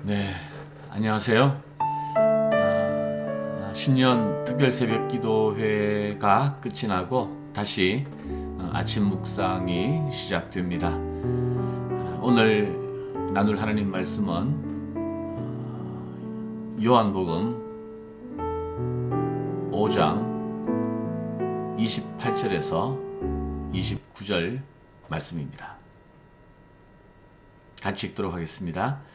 네, 안녕하세요. 신년 특별 새벽 기도회가 끝이 나고 다시 아침 묵상이 시작됩니다. 오늘 나눌 하나님 말씀은 요한복음 5장 28절에서 29절 말씀입니다. 같이 읽도록 하겠습니다.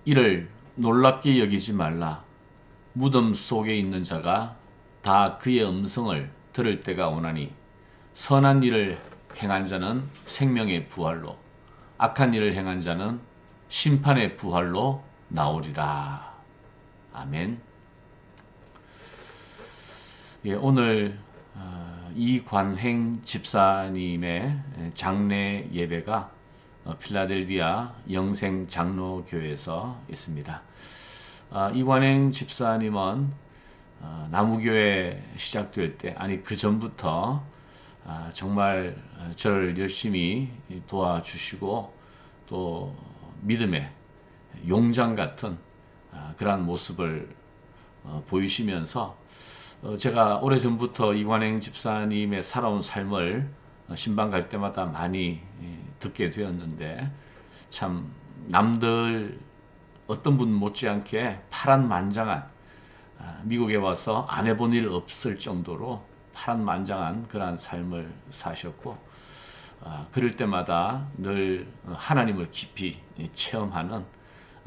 이를 놀랍게 여기지 말라. 무덤 속에 있는 자가 다 그의 음성을 들을 때가 오나니 선한 일을 행한 자는 생명의 부활로 악한 일을 행한 자는 심판의 부활로 나오리라. 아멘. 예, 오늘 이관행 집사님의 장례 예배가 필라델비아 영생 장로교회에서 있습니다. 이관행 집사님은 나무교회 시작될 때, 아니 그 전부터 정말 저를 열심히 도와주시고 또 믿음의 용장 같은 그러한 모습을 보이시면서 제가 오래전부터 이관행 집사님의 살아온 삶을 신방 갈 때마다 많이 듣게 되었는데, 참 남들 어떤 분 못지않게 파란만장한, 미국에 와서 안 해본 일 없을 정도로 파란만장한 그러한 삶을 사셨고, 그럴 때마다 늘 하나님을 깊이 체험하는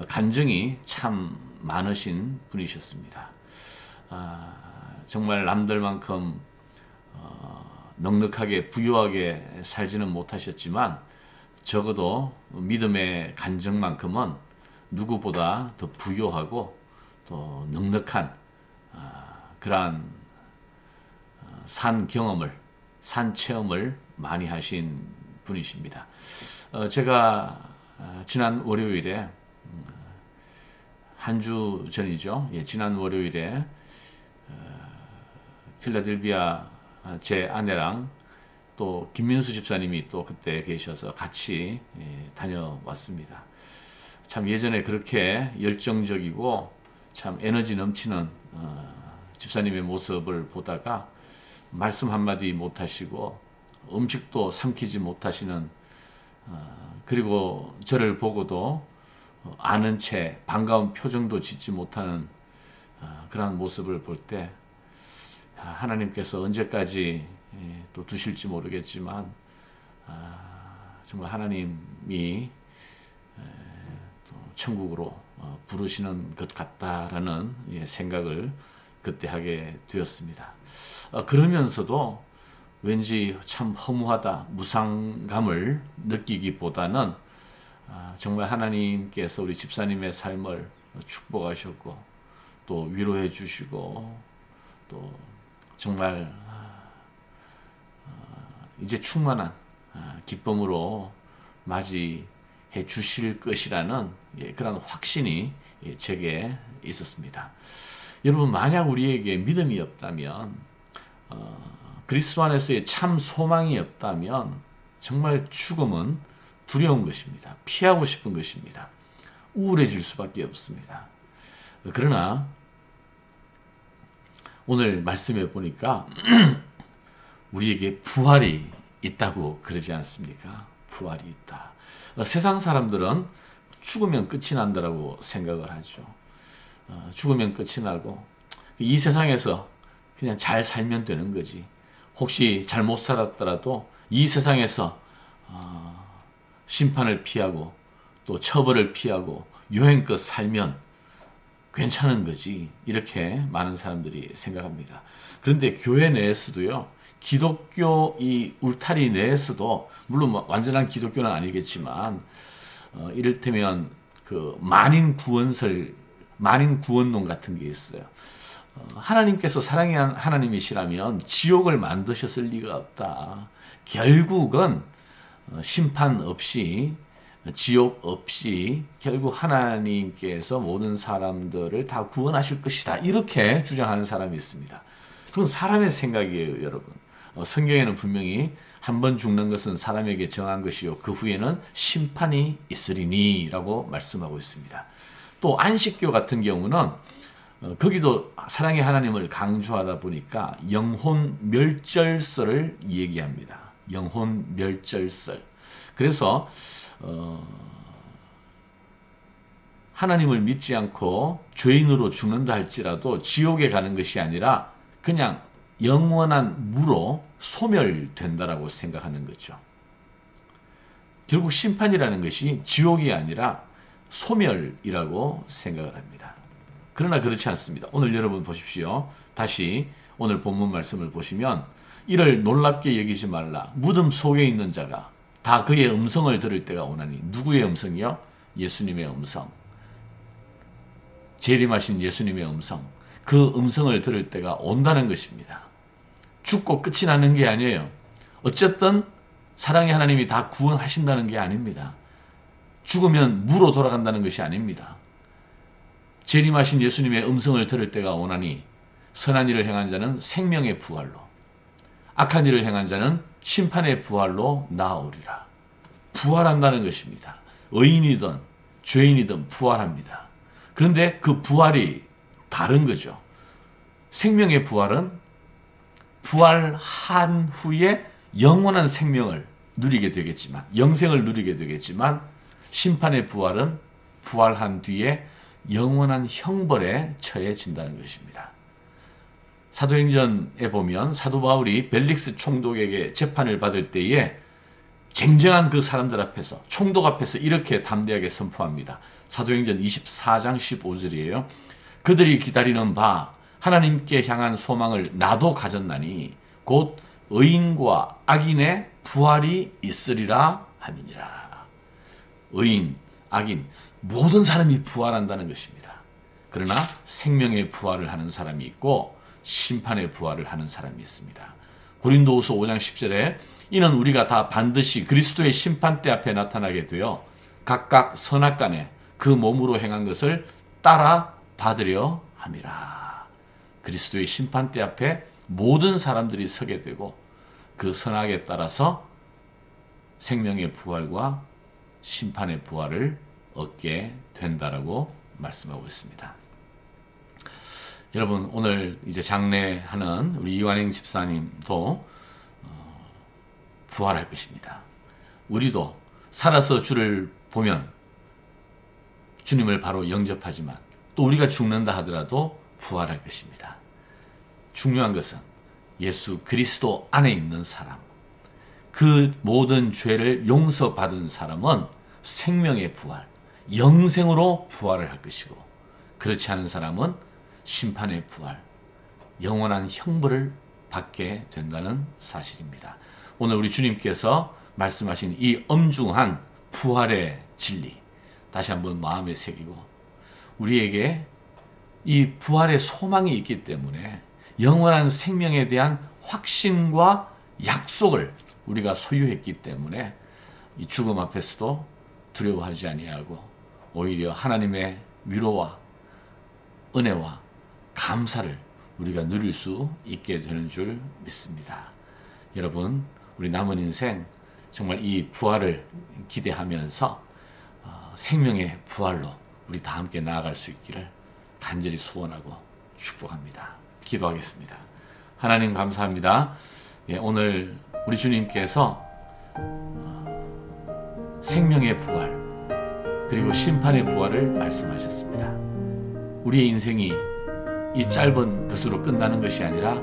간증이 참 많으신 분이셨습니다. 정말 남들만큼 넉넉하게 부유하게 살지는 못하셨지만 적어도 믿음의 간증만큼은 누구보다 더 부유하고 또 넉넉한 그러한 산 경험을, 산 체험을 많이 하신 분이십니다. 제가 지난 월요일에, 한 주 전이죠. 지난 월요일에 필라델비아 제 아내랑 또 김민수 집사님이 또 그때 계셔서 같이 다녀왔습니다. 참 예전에 그렇게 열정적이고 참 에너지 넘치는 집사님의 모습을 보다가 말씀 한마디 못하시고 음식도 삼키지 못하시는, 그리고 저를 보고도 아는 채 반가운 표정도 짓지 못하는 그러한 모습을 볼 때 하나님께서 언제까지 또 두실지 모르겠지만 정말 하나님이 또 천국으로 부르시는 것 같다라는 생각을 그때 하게 되었습니다. 그러면서도 왠지 참 허무하다, 무상감을 느끼기보다는 정말 하나님께서 우리 집사님의 삶을 축복하셨고 또 위로해 주시고 또 정말 이제 충만한 기쁨으로 맞이해 주실 것이라는 그런 확신이 제게 있었습니다. 여러분, 만약 우리에게 믿음이 없다면, 그리스도 안에서의 참 소망이 없다면 정말 죽음은 두려운 것입니다. 피하고 싶은 것입니다. 우울해질 수밖에 없습니다. 그러나 오늘 말씀해 보니까 우리에게 부활이 있다고 그러지 않습니까? 부활이 있다. 세상 사람들은 죽으면 끝이 난다라고 생각을 하죠. 죽으면 끝이 나고 이 세상에서 그냥 잘 살면 되는 거지. 혹시 잘못 살았더라도 이 세상에서 심판을 피하고 또 처벌을 피하고 여행껏 살면 괜찮은 거지, 이렇게 많은 사람들이 생각합니다. 그런데 교회 내에서도요, 기독교 이 울타리 내에서도, 물론 완전한 기독교는 아니겠지만 이를테면 그 만인 구원론 같은 게 있어요. 하나님께서 사랑의 하나님이시라면 지옥을 만드셨을 리가 없다. 결국은 심판 없이, 지옥 없이 결국 하나님께서 모든 사람들을 다 구원하실 것이다, 이렇게 주장하는 사람이 있습니다. 그건 사람의 생각이에요, 여러분. 성경에는 분명히 한 번 죽는 것은 사람에게 정한 것이요 그 후에는 심판이 있으리니 라고 말씀하고 있습니다. 또 안식교 같은 경우는 거기도 사랑의 하나님을 강조하다 보니까 영혼 멸절설을 얘기합니다. 영혼 멸절설. 그래서 하나님을 믿지 않고 죄인으로 죽는다 할지라도 지옥에 가는 것이 아니라 그냥 영원한 무로 소멸된다라고 생각하는 거죠. 결국 심판이라는 것이 지옥이 아니라 소멸이라고 생각을 합니다. 그러나 그렇지 않습니다. 오늘 여러분 보십시오. 다시 오늘 본문 말씀을 보시면 이를 놀랍게 여기지 말라. 무덤 속에 있는 자가 다 그의 음성을 들을 때가 오나니. 누구의 음성이요? 예수님의 음성. 재림하신 예수님의 음성. 그 음성을 들을 때가 온다는 것입니다. 죽고 끝이 나는 게 아니에요. 어쨌든 사랑의 하나님이 다 구원하신다는 게 아닙니다. 죽으면 무로 돌아간다는 것이 아닙니다. 재림하신 예수님의 음성을 들을 때가 오나니 선한 일을 행한 자는 생명의 부활로, 악한 일을 행한 자는 심판의 부활로 나아오리라. 부활한다는 것입니다. 의인이든 죄인이든 부활합니다. 그런데 그 부활이 다른 거죠. 생명의 부활은 부활한 후에 영원한 생명을 누리게 되겠지만, 영생을 누리게 되겠지만, 심판의 부활은 부활한 뒤에 영원한 형벌에 처해진다는 것입니다. 사도행전에 보면 사도 바울이 벨릭스 총독에게 재판을 받을 때에 쟁쟁한 그 사람들 앞에서, 총독 앞에서 이렇게 담대하게 선포합니다. 사도행전 24장 15절이에요. 그들이 기다리는 바 하나님께 향한 소망을 나도 가졌나니 곧 의인과 악인의 부활이 있으리라 함이니라. 의인, 악인 모든 사람이 부활한다는 것입니다. 그러나 생명의 부활을 하는 사람이 있고 심판의 부활을 하는 사람이 있습니다. 고린도후서 5장 10절에 이는 우리가 다 반드시 그리스도의 심판대 앞에 나타나게 되어 각각 선악간에 그 몸으로 행한 것을 따라 받으려 함이라. 그리스도의 심판대 앞에 모든 사람들이 서게 되고 그 선악에 따라서 생명의 부활과 심판의 부활을 얻게 된다라고 말씀하고 있습니다. 여러분, 오늘 이제 장례하는 우리 이완행 집사님도 부활할 것입니다. 우리도 살아서 주를 보면 주님을 바로 영접하지만 또 우리가 죽는다 하더라도 부활할 것입니다. 중요한 것은 예수 그리스도 안에 있는 사람, 그 모든 죄를 용서받은 사람은 생명의 부활, 영생으로 부활을 할 것이고, 그렇지 않은 사람은 심판의 부활, 영원한 형벌을 받게 된다는 사실입니다. 오늘 우리 주님께서 말씀하신 이 엄중한 부활의 진리, 다시 한번 마음에 새기고 우리에게 이 부활의 소망이 있기 때문에 영원한 생명에 대한 확신과 약속을 우리가 소유했기 때문에 이 죽음 앞에서도 두려워하지 아니하고 오히려 하나님의 위로와 은혜와 감사를 우리가 누릴 수 있게 되는 줄 믿습니다. 여러분, 우리 남은 인생 정말 이 부활을 기대하면서 생명의 부활로 우리 다 함께 나아갈 수 있기를 간절히 소원하고 축복합니다. 기도하겠습니다. 하나님 감사합니다. 오늘 우리 주님께서 생명의 부활 그리고 심판의 부활을 말씀하셨습니다. 우리의 인생이 이 짧은 것으로 끝나는 것이 아니라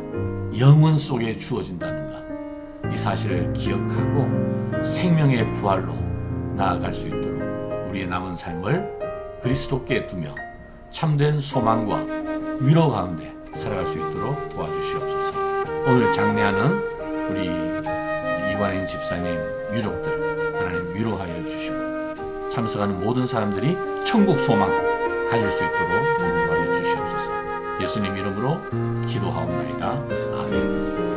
영원 속에 주어진다는 것, 이 사실을 기억하고 생명의 부활로 나아갈 수 있도록 우리의 남은 삶을 그리스도께 두며 참된 소망과 위로 가운데 살아갈 수 있도록 도와주시옵소서. 오늘 장례하는 우리 이완행 집사님 유족들 하나님 위로하여 주시고 참석하는 모든 사람들이 천국 소망 가질 수 있도록 인도하여 주시옵소서. 예수님 이름으로 기도하옵나이다. 아멘.